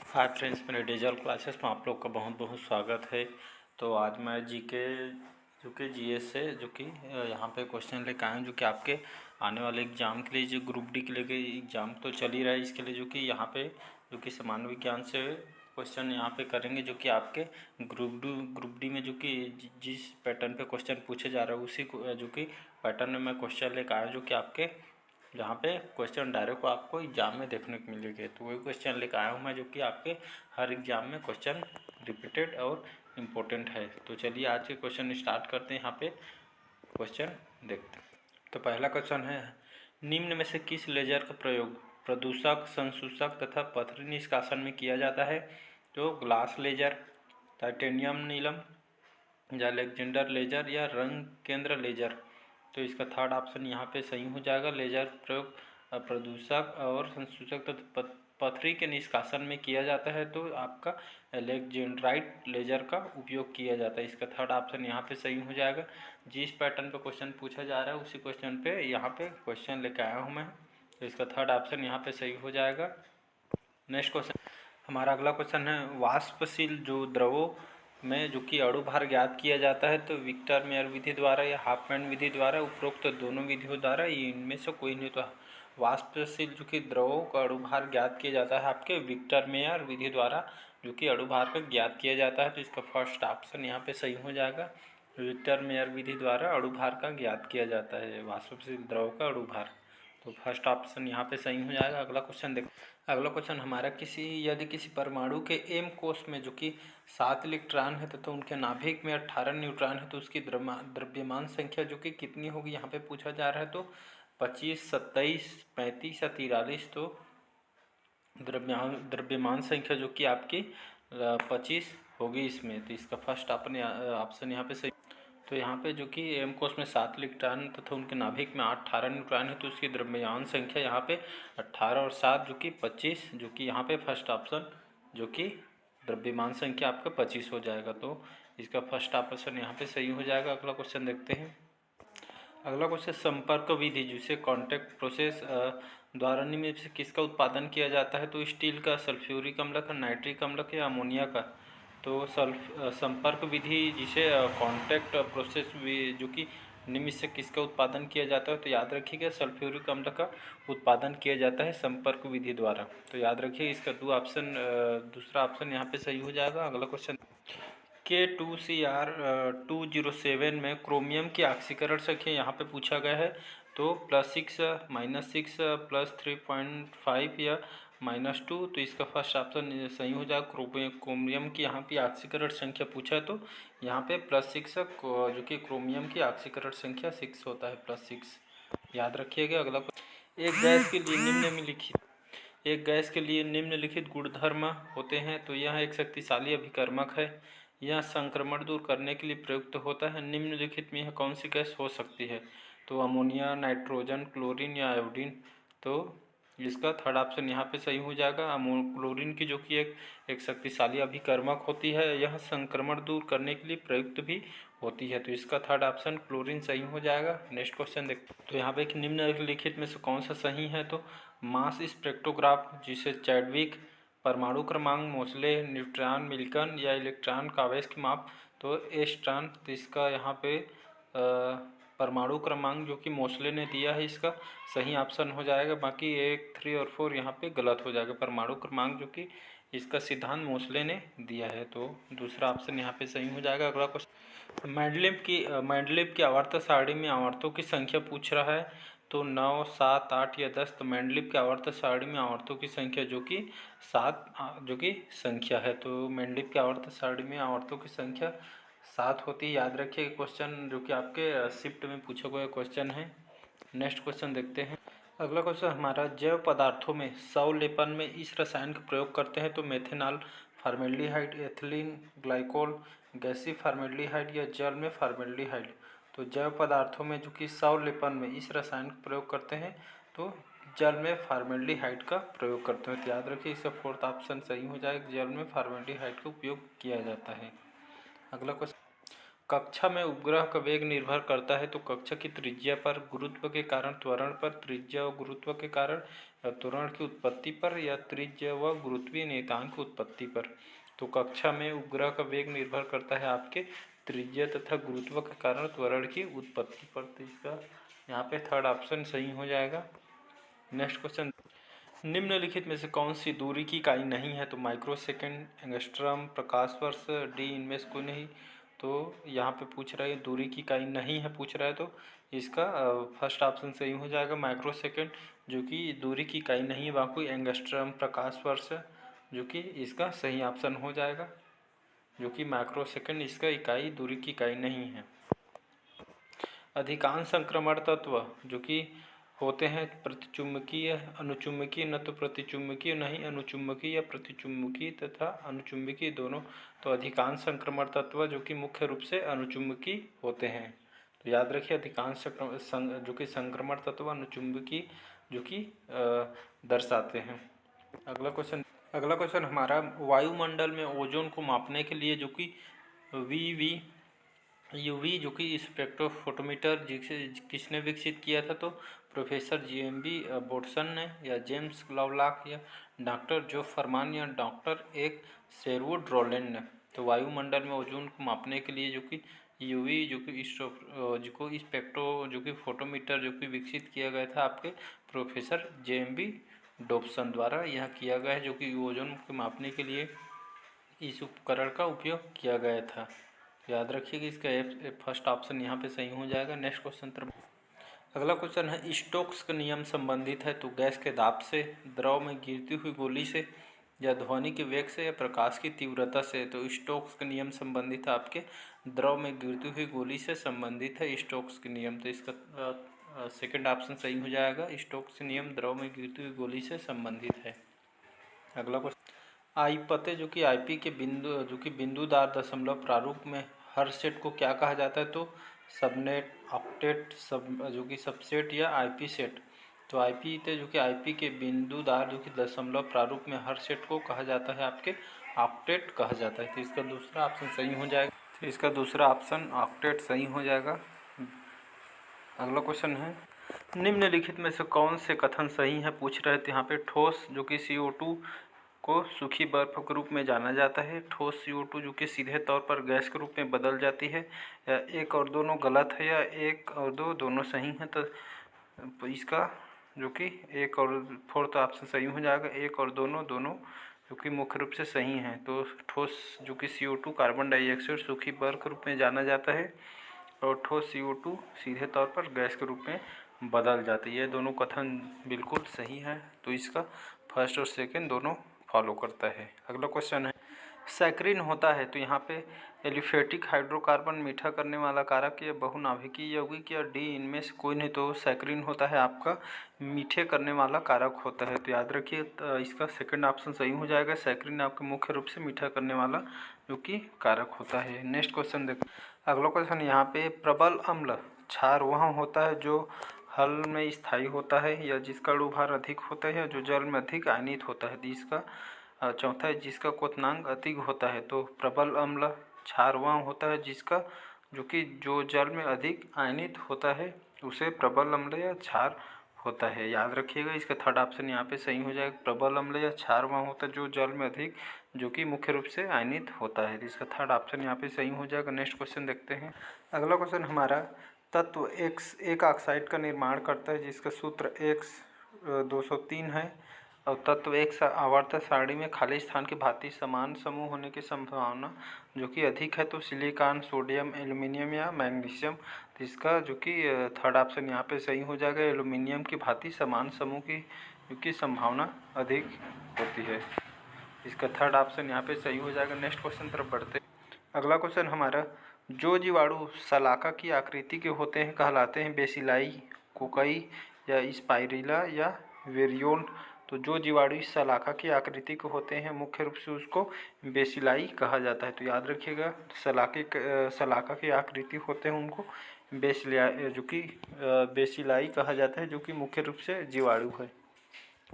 Hi friends, मेरे digital classes में आप लोग का बहुत बहुत स्वागत है। तो आज मैं जीके जो कि जीएस से जो कि यहाँ पे क्वेश्चन लेकर आया हूँ, जो कि आपके आने वाले एग्ज़ाम के लिए, जो ग्रुप डी के लिए एग्ज़ाम तो चल ही रहा है, इसके लिए जो कि यहाँ पे जो कि सामान्य विज्ञान से क्वेश्चन यहाँ पे करेंगे, जो कि आपके ग्रुप डी में जो कि जिस पैटर्न पे क्वेश्चन पूछे जा रहा है उसी जो कि पैटर्न में मैं क्वेश्चन लेकर आया हूँ, जो कि आपके जहाँ पे क्वेश्चन डायरेक्ट आपको एग्जाम में देखने को मिलेंगे। तो वही क्वेश्चन लेकर आया हूँ मैं, जो कि आपके हर एग्जाम में क्वेश्चन रिपीटेड और इम्पोर्टेंट है। तो चलिए आज के क्वेश्चन स्टार्ट करते हैं। यहाँ पे क्वेश्चन देखते हैं। तो पहला क्वेश्चन है, निम्न में से किस लेजर का प्रयोग प्रदूषक, संसूचक तथा पथरी निष्कासन में किया जाता है? तो ग्लास लेजर, टाइटेनियम नीलम या अलेक्जेंडर लेजर या रंग केंद्र लेजर। तो इसका थर्ड ऑप्शन यहाँ पे सही हो जाएगा। लेजर प्रयोग प्रदूषक और संसूचक तथा पथरी के निष्कासन में किया जाता है, तो आपका एलेक्जेंड्राइट लेजर का उपयोग किया जाता है। इसका थर्ड ऑप्शन यहाँ पे सही हो जाएगा। जिस पैटर्न पे क्वेश्चन पूछा जा रहा है उसी क्वेश्चन पे यहाँ पे क्वेश्चन लेकर आया हूँ मैं, तो इसका थर्ड ऑप्शन यहाँ पे सही हो जाएगा। नेक्स्ट क्वेश्चन, हमारा अगला क्वेश्चन है, वाष्पशील जो द्रवों में जो कि अणु भार ज्ञात किया जाता है, तो विक्टर मेयर विधि द्वारा या हाफमैन विधि द्वारा, उपरोक्त दोनों विधियों द्वारा इनमें से कोई नहीं। तो वाष्पशील जो कि द्रवों का अणु भार ज्ञात किया जाता है आपके विक्टर मेयर विधि द्वारा, जो कि अणु भार का ज्ञात किया जाता है। तो इसका फर्स्ट ऑप्शन यहाँ पे सही हो जाएगा। विक्टर मेयर विधि द्वारा अणु भार का ज्ञात किया जाता है वाष्पशील द्रव का अणु भार। तो फर्स्ट ऑप्शन यहाँ पे सही हो जाएगा। अगला क्वेश्चन देख, अगला क्वेश्चन हमारा, यदि किसी परमाणु के एम कोश में जो कि 7 इलेक्ट्रॉन है तथा उनके नाभिक में 18 न्यूट्रॉन है, तो उसकी द्रव्यमान संख्या जो कि कितनी होगी यहाँ पे पूछा जा रहा है। तो 25, 27, 35 या 43। तो द्रव्यमान संख्या जो कि आपकी 25 होगी इसमें। तो इसका फर्स्ट ऑप्शन यहाँ पे सही। तो यहाँ पे जो कि एम कोश में 7 इलेक्ट्रॉन तथा उनके नाभिक में 18 न्यूट्रॉन है, तो उसकी द्रव्यमान संख्या यहाँ पे 18 और 7 जो कि 25, जो कि यहाँ पे फर्स्ट ऑप्शन जो कि द्रव्यमान संख्या आपका 25 हो जाएगा। तो इसका फर्स्ट ऑप्शन यहाँ पे सही हो जाएगा। अगला क्वेश्चन देखते हैं। अगला क्वेश्चन, संपर्क विधि जिसे कॉन्टैक्ट प्रोसेस द्वारा निम्न में से किसका उत्पादन किया जाता है? तो स्टील का, सल्फ्यूरिक अम्ल का, नाइट्रिक अम्ल का या अमोनिया का। तो संपर्क विधि जिसे कॉन्टैक्ट प्रोसेस जो कि निम्न से किसका उत्पादन किया जाता है? तो याद रखिएगा सल्फ्यूरिक अम्ल का उत्पादन किया जाता है संपर्क विधि द्वारा। तो याद रखिए इसका दूसरा ऑप्शन यहाँ पे सही हो जाएगा। अगला क्वेश्चन, K2Cr207 में क्रोमियम की ऑक्सीकरण संख्या यहाँ पे पूछा गया है। तो +6, -6, +3.5 या -2। तो इसका फर्स्ट ऑप्शन सही हो जाएगा। क्रोमियम की यहाँ पे ऑक्सीकरण संख्या पूछा है, तो यहाँ पे +6 जो कि क्रोमियम की ऑक्सीकरण संख्या 6 होता है, +6 याद रखिएगा। अगला, एक गैस के लिए निम्नलिखित गुणधर्म होते हैं। तो यह एक शक्तिशाली अभिकर्मक है, यह संक्रमण दूर करने के लिए प्रयुक्त होता है। निम्नलिखित में यह कौन सी गैस हो सकती है? तो अमोनिया, नाइट्रोजन, क्लोरीन या आयोडीन। तो इसका थर्ड ऑप्शन यहाँ पे सही हो जाएगा। क्लोरीन की जो कि एक शक्तिशाली अभिकर्मक होती है, यह संक्रमण दूर करने के लिए प्रयुक्त भी होती है। तो इसका थर्ड ऑप्शन क्लोरीन सही हो जाएगा। नेक्स्ट क्वेश्चन देखते हैं। तो यहाँ पे निम्नलिखित में से कौन सा सही है? तो मास स्पेक्ट्रोग्राफ जिसे चैडविक, परमाणु क्रमांक, मोसले, न्यूट्रॉन मिल्टन या इलेक्ट्रॉन का आवेश की माप। तो एस्ट्रॉन। तो इसका यहाँ पे परमाणु क्रमांक जो कि मोसले ने दिया है, इसका सही ऑप्शन हो जाएगा। बाकी 1, 3 और 4 यहाँ पे गलत हो जाएगा। परमाणु क्रमांक जो कि इसका सिद्धांत मोसले ने दिया है, तो दूसरा ऑप्शन यहाँ पे सही हो जाएगा। अगला क्वेश्चन, मैंडलीव की आवर्त सारणी में आवर्तों की संख्या पूछ रहा है। तो 9, 7, 8 या 10। तो मैंडलीव की आवर्त सारणी में आवर्तों की संख्या जो कि 7 जो कि संख्या है। तो मैंडलीव की आवर्त सारणी में आवर्तों की संख्या 7 होती है। याद रखिए क्वेश्चन जो कि आपके शिफ्ट में पूछा गया क्वेश्चन है। नेक्स्ट क्वेश्चन देखते हैं। अगला क्वेश्चन हमारा, जैव पदार्थों में संलेपन में इस रसायन का प्रयोग करते हैं। तो मेथेनॉल, फॉर्मेल्डिहाइड, एथिलीन ग्लाइकोल, गैसीय फॉर्मेल्डिहाइड या जल में फॉर्मेल्डिहाइड। तो जैव पदार्थों में जो कि संलेपन में इस रसायन का प्रयोग करते हैं, तो जल में फॉर्मेल्डिहाइड का प्रयोग करते हैं। तो याद रखिए इसका फोर्थ ऑप्शन सही हो जाएगा, जल में फॉर्मेल्डिहाइड का उपयोग किया जाता है। अगला क्वेश्चन, कक्षा में उपग्रह का वेग निर्भर करता है। तो कक्षा की त्रिज्या पर, गुरुत्व के कारण त्वरण पर, त्रिज्या और गुरुत्व के कारण त्वरण की उत्पत्ति पर या त्रिज्य व गुरुत्वीय नियतांक की उत्पत्ति पर। तो कक्षा में उपग्रह का वेग निर्भर करता है आपके त्रिज्या तथा गुरुत्व के कारण त्वरण की उत्पत्ति पर। तो इसका यहाँ पे थर्ड ऑप्शन सही हो जाएगा। नेक्स्ट क्वेश्चन, निम्नलिखित में से कौन सी दूरी की इकाई नहीं है? तो माइक्रो सेकेंड, एंगस्ट्रम, प्रकाश वर्ष, डी इनमें से कोई नहीं। तो यहाँ पे पूछ रहा है दूरी की इकाई नहीं है पूछ रहा है, तो इसका फर्स्ट ऑप्शन सही हो जाएगा माइक्रो सेकेंड, जो कि दूरी की इकाई नहीं है। बाकी एंगस्ट्रम, प्रकाश वर्ष, जो कि इसका सही ऑप्शन हो जाएगा, जो कि माइक्रो सेकेंड इसका इकाई दूरी की इकाई नहीं है। अधिकांश संक्रमण तत्व जो कि होते हैं प्रतिचुम्बकीय, अनुचुम्बकीय, न तो प्रतिचुम्बकीय न ही अनुचुम्बकीय या प्रतिचुम्बकीय तथा अनुचुम्बकीय दोनों। तो अधिकांश संक्रमण तत्व जो कि मुख्य रूप से अनुचुम्बकीय होते हैं। तो याद रखिए अधिकांश जो कि संक्रमण तत्व अनुचुम्बकीय जो कि दर्शाते हैं। अगला क्वेश्चन हमारा, वायुमंडल में ओजोन को मापने के लिए जो कि यूवी जो कि स्पेक्ट्रोफोटोमीटर किसने विकसित किया था? तो प्रोफेसर जेएमबी बोटसन ने, या जेम्स लवलॉक, या डॉक्टर जो फरमान, या डॉक्टर एक शेरवुड रोलैंड ने। तो वायुमंडल में ओजोन को मापने के लिए जो कि यूवी जो कि स्पेक्ट्रो जो कि फोटोमीटर जो कि विकसित किया गया था आपके प्रोफेसर जेएमबी डोप्सन द्वारा यह किया गया है, जो कि ओजोन को मापने के लिए इस उपकरण का उपयोग किया गया था। याद रखिए कि इसका फर्स्ट ऑप्शन यहाँ पे सही हो जाएगा। नेक्स्ट क्वेश्चन अगला क्वेश्चन है, स्टोक्स का नियम संबंधित है। तो गैस के दाब से, द्रव में गिरती हुई गोली से, या ध्वनि के वेग से, या प्रकाश की तीव्रता से। तो स्टोक्स का नियम संबंधित है आपके द्रव में गिरती हुई गोली से संबंधित है स्टोक्स के नियम। तो इसका सेकंड ऑप्शन सही हो जाएगा, स्टोक्स नियम द्रव में गिरती हुई गोली से संबंधित है। अगला क्वेश्चन, आईपते जो कि आईपी के बिंदुदार दशमलव प्रारूप में हर सेट को क्या कहा जाता है? तो सबनेट, ऑक्टेट, जो कि सबसेट, या आईपी सेट। तो आईपी थे जो कि आईपी के बिंदुदार जो कि दशमलव प्रारूप में हर सेट को कहा जाता है आपके ऑक्टेट कहा जाता है। तो इसका दूसरा ऑप्शन सही हो जाएगा। तो इसका दूसरा ऑप्शन ऑक्टेट सही हो जाएगा। अगला क्वेश्चन है, निम्नलिखित में से कौन से कथन सही है पूछ रहे थे यहाँ पे। ठोस जो कि CO2 को सूखी बर्फ के रूप में जाना जाता है। ठोस CO2 जो कि सीधे तौर पर गैस के रूप में बदल जाती है। या एक और दोनों गलत है, या एक और दो दोनों सही हैं। तो इसका जो कि एक और फोर्थ ऑप्शन सही हो जाएगा, एक और दोनों जो कि मुख्य रूप से सही हैं। तो ठोस जो कि CO2 कार्बन डाइऑक्साइड सूखी बर्फ के रूप में जाना जाता है, और ठोस CO2 सीधे तौर पर गैस के रूप में बदल जाती है। दोनों कथन बिल्कुल सही है। तो इसका फर्स्ट और सेकंड दोनों फॉलो करता है। अगला क्वेश्चन है, सैकरीन होता है। तो यहाँ पे एलिफेटिक हाइड्रोकार्बन मीठा करने वाला कारक, या बहुनाभिकीय यौगिक, या डी इनमें से कोई नहीं। तो सैकरीन होता है आपका मीठे करने वाला कारक होता है। तो याद रखिए इसका सेकंड ऑप्शन सही हो जाएगा। सैकरीन आपका मुख्य रूप से मीठा करने वाला जो कि कारक होता है। नेक्स्ट क्वेश्चन देखो। अगला क्वेश्चन यहाँ पे, प्रबल अम्ल क्षार वह होता है जो हल में स्थायी होता है, या जिसका अणुभार अधिक होता है, या जो जल में अधिक आयनित होता है। इसका चौथा है जिसका क्वथनांक अधिक होता है। तो प्रबल अम्ल क्षार वह होता है जिसका जो जल में अधिक आयनित होता है, उसे प्रबल अम्ल या क्षार होता है। याद रखिएगा इसका थर्ड ऑप्शन यहाँ पे सही हो जाएगा। प्रबल अम्ल या क्षार वह होता है जो जल में अधिक जो कि मुख्य रूप से आयनित होता है। इसका थर्ड ऑप्शन यहाँ पे सही हो जाएगा। नेक्स्ट क्वेश्चन देखते हैं। अगला क्वेश्चन हमारा, तत्व X एक ऑक्साइड का निर्माण करता है जिसका सूत्र X203 है, और तत्व X आवर्त सारणी में खाली स्थान के भांति समान समूह होने की संभावना जो कि अधिक है। तो सिलिकॉन, सोडियम, एल्युमिनियम, या मैग्नीशियम। तो इसका जो कि थर्ड ऑप्शन यहाँ पे सही हो जाएगा। एल्युमिनियम की भांति समान समूह की जो कि संभावना अधिक होती है। इसका थर्ड ऑप्शन यहाँ पे सही हो जाएगा। नेक्स्ट क्वेश्चन तरफ बढ़ते। अगला क्वेश्चन हमारा, जो जीवाणु शलाका की आकृति के होते हैं कहलाते हैं बेसिलाई, कोकई, या स्पाइरुला, या वेरियोन। तो जो जीवाणु इस शलाका की आकृति के होते हैं मुख्य रूप से उसको बेसिलाई कहा जाता है। तो याद रखिएगा शलाका की आकृति होते हैं उनको बेसिलाई कहा जाता है, जो कि मुख्य रूप से जीवाणु है।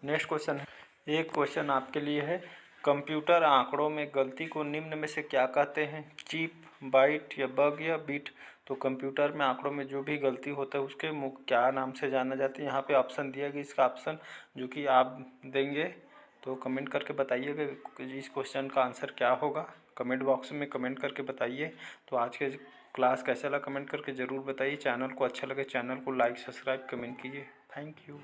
नेक्स्ट क्वेश्चन है, एक क्वेश्चन आपके लिए है, कंप्यूटर आंकड़ों में गलती को निम्न में से क्या कहते हैं? चिप, बाइट, या बग, या बिट। तो कंप्यूटर में आंकड़ों में जो भी गलती होता है उसके क्या नाम से जाना जाता है। यहाँ पे ऑप्शन दिया गया, इसका ऑप्शन जो कि आप देंगे तो कमेंट करके बताइएगा इस क्वेश्चन का आंसर क्या होगा। कमेंट बॉक्स में कमेंट करके बताइए। तो आज के क्लास कैसा लगा कमेंट करके ज़रूर बताइए। चैनल को अच्छा लगे चैनल को लाइक सब्सक्राइब कमेंट कीजिए। Thank you.